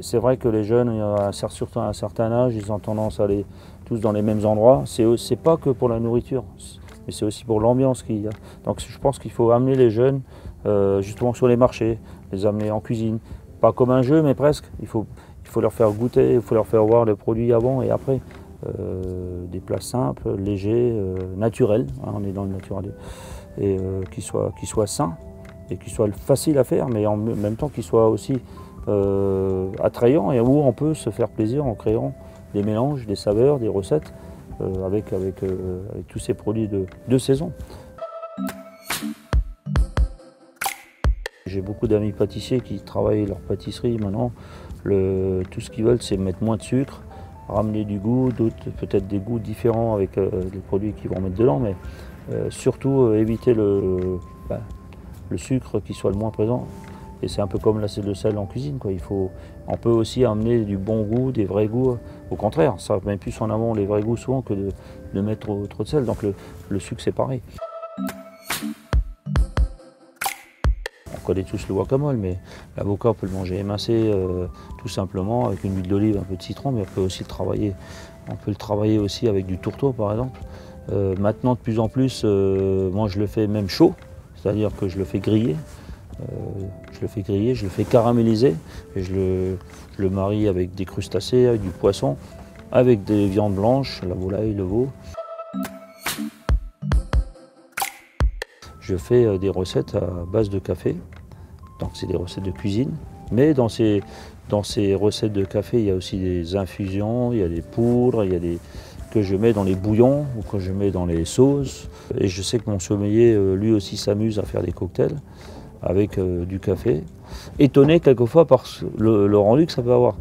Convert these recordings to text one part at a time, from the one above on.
C'est vrai que les jeunes, surtout à un certain âge, ils ont tendance à aller tous dans les mêmes endroits. C'est pas que pour la nourriture, mais c'est aussi pour l'ambiance qu'il y a. Donc je pense qu'il faut amener les jeunes justement sur les marchés, les amener en cuisine. Pas comme un jeu, mais presque. Il faut leur faire goûter, il faut leur faire voir les produits avant et après. Des plats simples, légers, naturels, hein, on est dans le naturel, et qui soient sains et qui soient faciles à faire, mais en même temps qui soient aussi attrayants et où on peut se faire plaisir en créant des mélanges, des saveurs, des recettes avec tous ces produits de saison. J'ai beaucoup d'amis pâtissiers qui travaillent leur pâtisserie maintenant. Tout ce qu'ils veulent, c'est mettre moins de sucre, ramener du goût, d'autres peut-être des goûts différents avec les produits qu'ils vont mettre dedans, mais surtout éviter le sucre qui soit le moins présent. Et c'est un peu comme le sel en cuisine, quoi. On peut aussi amener du bon goût, des vrais goûts. Au contraire, ça met plus en avant les vrais goûts souvent que de mettre trop de sel. Donc le sucre, c'est pareil. On connaît tous le guacamole, mais l'avocat, on peut le manger émincé tout simplement avec une huile d'olive, un peu de citron, mais on peut aussi le travailler aussi avec du tourteau, par exemple. Maintenant, de plus en plus, moi je le fais même chaud, c'est-à-dire que je le fais griller. Je le fais caraméliser, et je le marie avec des crustacés, avec du poisson, avec des viandes blanches, la volaille, le veau. Je fais des recettes à base de café, donc c'est des recettes de cuisine, mais dans ces recettes de café, il y a aussi des infusions, il y a des poudres, que je mets dans les bouillons ou que je mets dans les sauces. Et je sais que mon sommelier, lui aussi, s'amuse à faire des cocktails avec du café, étonné quelquefois par le rendu que ça peut avoir.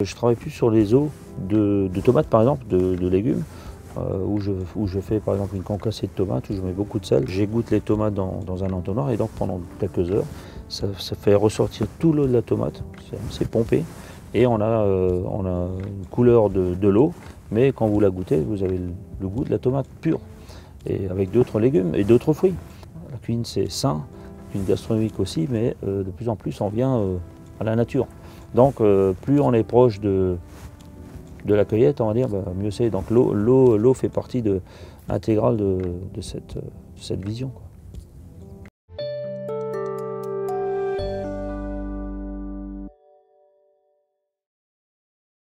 Je travaille plus sur les os de tomates, par exemple, de légumes, où je fais par exemple une concassée de tomates, où je mets beaucoup de sel. J'égoutte les tomates dans un entonnoir et donc pendant quelques heures, ça fait ressortir tout l'eau de la tomate, c'est pompé, et on a une couleur de l'eau, mais quand vous la goûtez, vous avez le goût de la tomate pure, et avec d'autres légumes et d'autres fruits. La cuisine, c'est sain, une gastronomique aussi, mais de plus en plus on vient à la nature. Donc plus on est proche de la cueillette, on va dire, mieux c'est. Donc l'eau fait partie intégrale de cette vision, quoi.